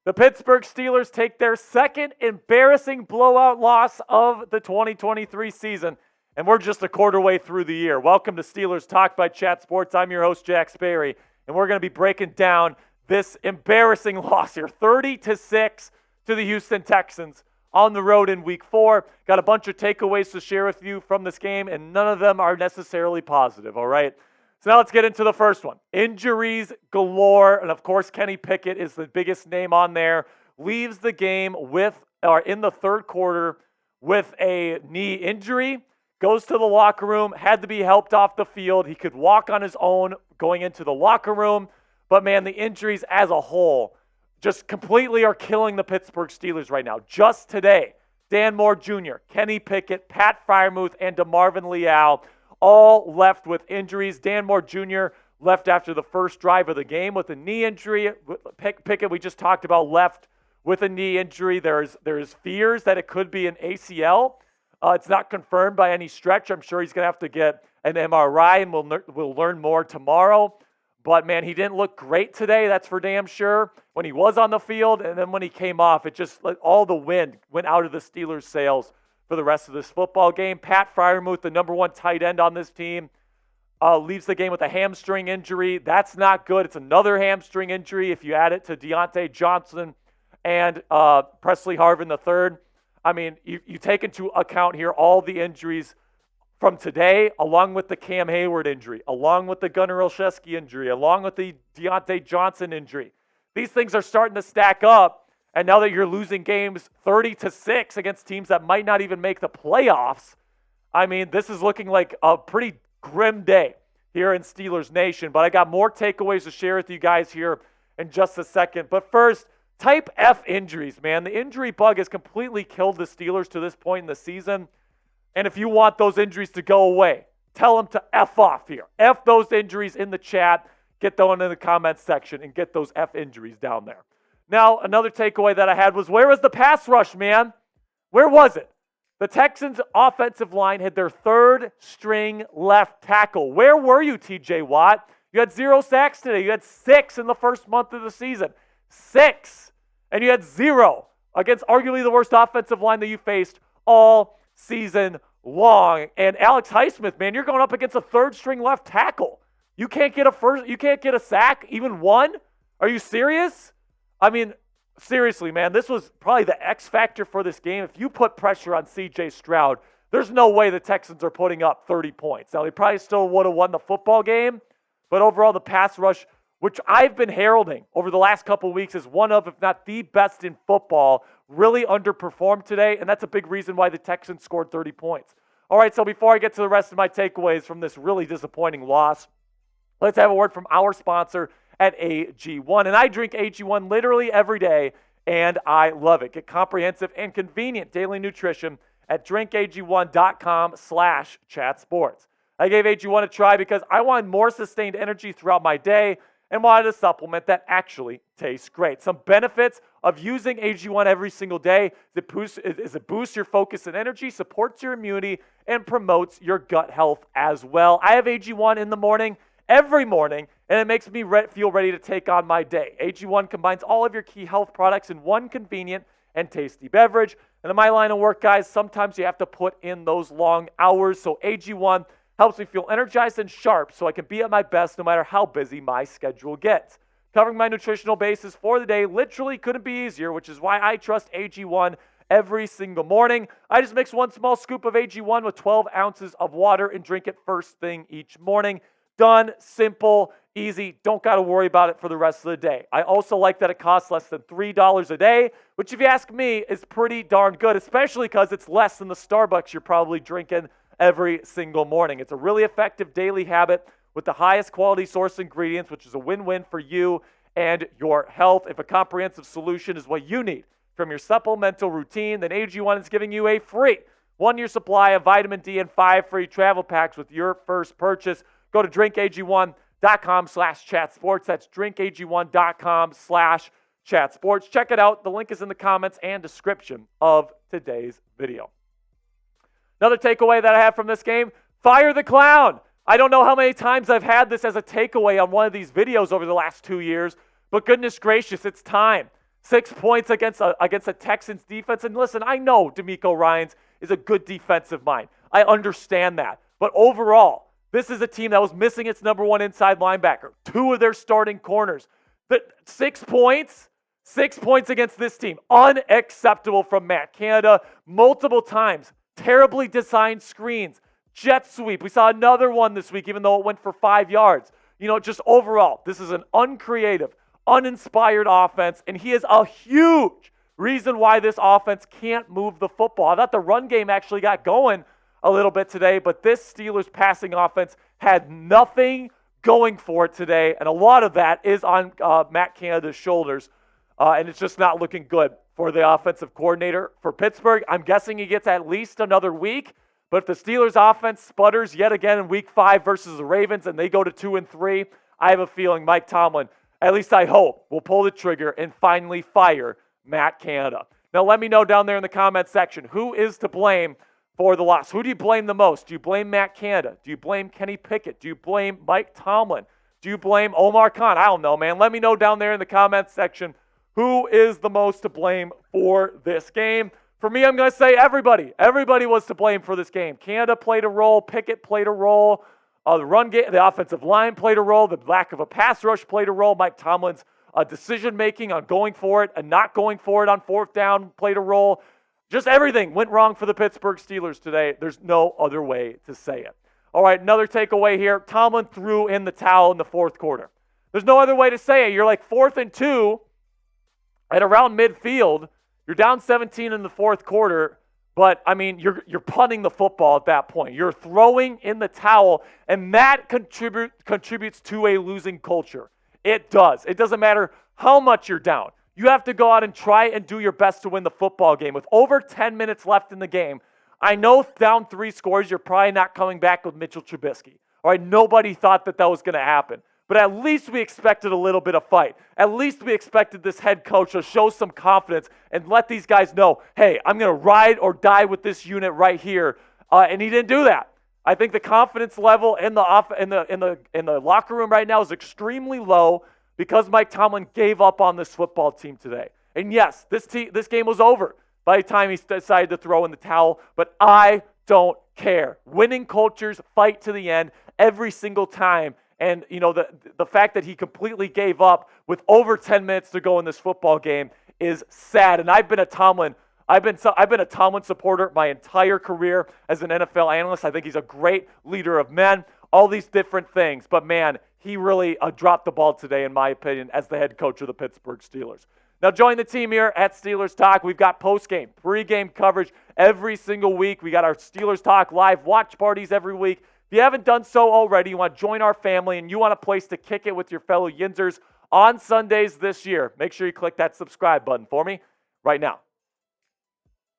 The Pittsburgh Steelers take their second embarrassing blowout loss of the 2023 season, and we're just a quarter way through the year. Welcome to Steelers Talk by Chat Sports. I'm your host, Jack Sperry, and we're going to be breaking down this embarrassing loss here, 30-6 to the Houston Texans on the road in Week 4. Got a bunch of takeaways to share with you from this game, and none of them are necessarily positive, all right? So now let's get into the first one. Injuries galore, and of course Kenny Pickett is the biggest name on there. Leaves the game in the third quarter with a knee injury. Goes to the locker room, had to be helped off the field. He could walk on his own going into the locker room. But man, the injuries as a whole just completely are killing the Pittsburgh Steelers right now. Just today, Dan Moore Jr., Kenny Pickett, Pat Freiermuth, and DeMarvin Leal all left with injuries. Dan Moore Jr. left after the first drive of the game with a knee injury. Pickett, we just talked about, left with a knee injury. There's fears that it could be an ACL. It's not confirmed by any stretch. I'm sure he's going to have to get an MRI, and we'll learn more tomorrow. But, man, he didn't look great today, that's for damn sure, when he was on the field. And then when he came off, it just all the wind went out of the Steelers' sails for the rest of this football game. Pat Freiermuth, the number one tight end on this team, leaves the game with a hamstring injury. That's not good. It's another hamstring injury if you add it to Deontay Johnson and Presley Harvin III. I mean, you take into account here all the injuries from today, along with the Cam Hayward injury, along with the Gunnar Olszewski injury, along with the Deontay Johnson injury. These things are starting to stack up. And now that you're losing games 30-6 against teams that might not even make the playoffs, I mean, this is looking like a pretty grim day here in Steelers Nation. But I got more takeaways to share with you guys here in just a second. But first, type F injuries, man. The injury bug has completely killed the Steelers to this point in the season. And if you want those injuries to go away, tell them to F off here. F those injuries in the chat. Get those in the comments section and get those F injuries down there. Now, another takeaway that I had was, where was the pass rush, man? Where was it? The Texans' offensive line had their third-string left tackle. Where were you, TJ Watt? You had 0 sacks today. You had 6 in the first month of the season. 6. And you had 0 against arguably the worst offensive line that you faced all season long. And Alex Highsmith, man, you're going up against a third-string left tackle. You can't get a sack, even one? Are you serious? I mean, seriously, man, this was probably the X factor for this game. If you put pressure on C.J. Stroud, there's no way the Texans are putting up 30 points. Now, they probably still would have won the football game, but overall, the pass rush, which I've been heralding over the last couple of weeks, is one of, if not the best in football, really underperformed today, and that's a big reason why the Texans scored 30 points. All right, so before I get to the rest of my takeaways from this really disappointing loss, let's have a word from our sponsor at AG1. And I drink AG1 literally every day, and I love it. Get comprehensive and convenient daily nutrition at drinkag1.com/chatsports. I gave AG1 a try because I wanted more sustained energy throughout my day and wanted a supplement that actually tastes great. Some benefits of using AG1 every single day is it boosts your focus and energy, supports your immunity, and promotes your gut health as well. I have AG1 in the morning, every morning, and it makes me feel ready to take on my day. AG1 combines all of your key health products in one convenient and tasty beverage. And in my line of work, guys, sometimes you have to put in those long hours. So AG1 helps me feel energized and sharp so I can be at my best no matter how busy my schedule gets. Covering my nutritional basis for the day literally couldn't be easier, which is why I trust AG1 every single morning. I just mix one small scoop of AG1 with 12 ounces of water and drink it first thing each morning. Done, simple, easy. Don't got to worry about it for the rest of the day. I also like that it costs less than $3 a day, which if you ask me is pretty darn good, especially because it's less than the Starbucks you're probably drinking every single morning. It's a really effective daily habit with the highest quality source ingredients, which is a win-win for you and your health. If a comprehensive solution is what you need from your supplemental routine, then AG1 is giving you a free 1-year supply of vitamin D and 5 free travel packs with your first purchase. Go to drinkag1.com/chatsports. That's drinkag1.com/chatsports. Check it out. The link is in the comments and description of today's video. Another takeaway that I have from this game, fire the clown. I don't know how many times I've had this as a takeaway on one of these videos over the last 2 years, but goodness gracious, it's time. 6 points against a Texans defense. And listen, I know DeMeco Ryans is a good defensive mind. I understand that. But overall, this is a team that was missing its number one inside linebacker, 2 of their starting corners. The 6 points against this team. Unacceptable from Matt Canada. Multiple times. Terribly designed screens. Jet sweep. We saw another one this week, even though it went for 5 yards. Just overall, this is an uncreative, uninspired offense, and he is a huge reason why this offense can't move the football. I thought the run game actually got going a little bit today, but this Steelers passing offense had nothing going for it today, and a lot of that is on Matt Canada's shoulders, and it's just not looking good for the offensive coordinator for Pittsburgh. I'm guessing he gets at least another week, but if the Steelers offense sputters yet again in week 5 versus the Ravens and they go to 2-3, I have a feeling Mike Tomlin, at least I hope, will pull the trigger and finally fire Matt Canada. Now let me know down there in the comment section, who is to blame for the loss? Who do you blame the most? Do you blame Matt Canada? Do you blame Kenny Pickett? Do you blame Mike Tomlin? Do you blame Omar Khan? I don't know, man. Let me know down there in the comment section who is the most to blame for this game. For me, I'm going to say everybody. Everybody was to blame for this game. Canada played a role. Pickett played a role. The run game, the offensive line played a role. The lack of a pass rush played a role. Mike Tomlin's decision-making on going for it and not going for it on 4th down played a role. Just everything went wrong for the Pittsburgh Steelers today. There's no other way to say it. All right, another takeaway here. Tomlin threw in the towel in the 4th quarter. There's no other way to say it. You're like 4th and 2 at around midfield. You're down 17 in the 4th quarter, but, I mean, you're punting the football at that point. You're throwing in the towel, and that contributes to a losing culture. It does. It doesn't matter how much you're down. You have to go out and try and do your best to win the football game. With over 10 minutes left in the game, I know down 3 scores, you're probably not coming back with Mitchell Trubisky. All right, nobody thought that was going to happen. But at least we expected a little bit of fight. At least we expected this head coach to show some confidence and let these guys know, hey, I'm going to ride or die with this unit right here. And he didn't do that. I think the confidence level in the locker room right now is extremely low because Mike Tomlin gave up on this football team today. And yes, this game was over by the time he decided to throw in the towel, but I don't care. Winning cultures fight to the end every single time. And, the fact that he completely gave up with over 10 minutes to go in this football game is sad. And I've been a Tomlin supporter my entire career as an NFL analyst. I think he's a great leader of men, all these different things. But, man, he really dropped the ball today, in my opinion, as the head coach of the Pittsburgh Steelers. Now, join the team here at Steelers Talk. We've got post-game, pre-game coverage every single week. We got our Steelers Talk live watch parties every week. If you haven't done so already, you want to join our family and you want a place to kick it with your fellow Yinzers on Sundays this year, make sure you click that subscribe button for me right now.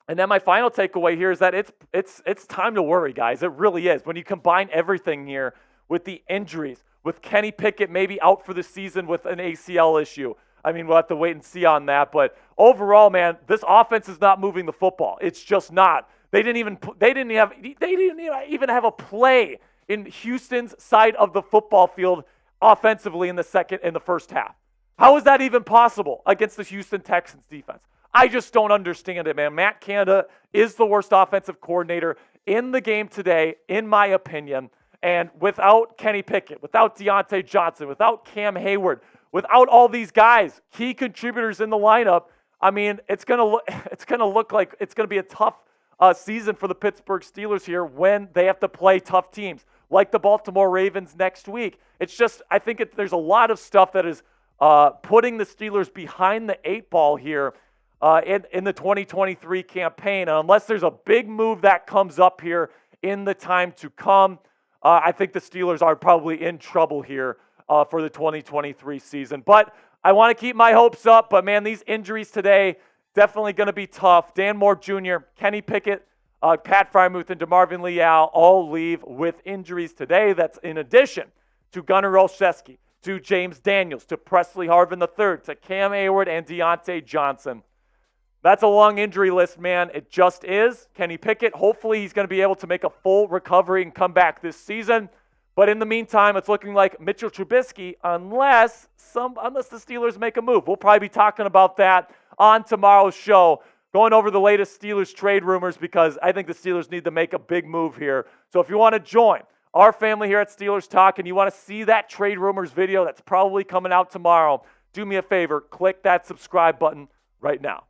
And then my final takeaway here is that it's time to worry, guys. It really is. When you combine everything here with the injuries, with Kenny Pickett maybe out for the season with an ACL issue. I mean, we'll have to wait and see on that. But overall, man, this offense is not moving the football. It's just not. They didn't even have a play in Houston's side of the football field offensively in the first half. How is that even possible against the Houston Texans defense? I just don't understand it, man. Matt Canada is the worst offensive coordinator in the game today, in my opinion. And without Kenny Pickett, without Deontay Johnson, without Cam Hayward, without all these guys, key contributors in the lineup, I mean, it's gonna look like it's gonna be a tough season for the Pittsburgh Steelers here when they have to play tough teams like the Baltimore Ravens next week. It's just, I think there's a lot of stuff that is putting the Steelers behind the 8 ball here in the 2023 campaign. And unless there's a big move that comes up here in the time to come, I think the Steelers are probably in trouble here for the 2023 season. But I want to keep my hopes up. But, man, these injuries today, definitely going to be tough. Dan Moore Jr., Kenny Pickett, Pat Freiermuth, and DeMarvin Leal all leave with injuries today. That's in addition to Gunnar Olszewski, to James Daniels, to Presley Harvin III, to Cam Hayward, and Deontay Johnson. That's a long injury list, man. It just is. Kenny Pickett, hopefully he's going to be able to make a full recovery and come back this season. But in the meantime, it's looking like Mitchell Trubisky, unless the Steelers make a move. We'll probably be talking about that on tomorrow's show, going over the latest Steelers trade rumors, because I think the Steelers need to make a big move here. So if you want to join our family here at Steelers Talk and you want to see that trade rumors video that's probably coming out tomorrow, do me a favor, click that subscribe button right now.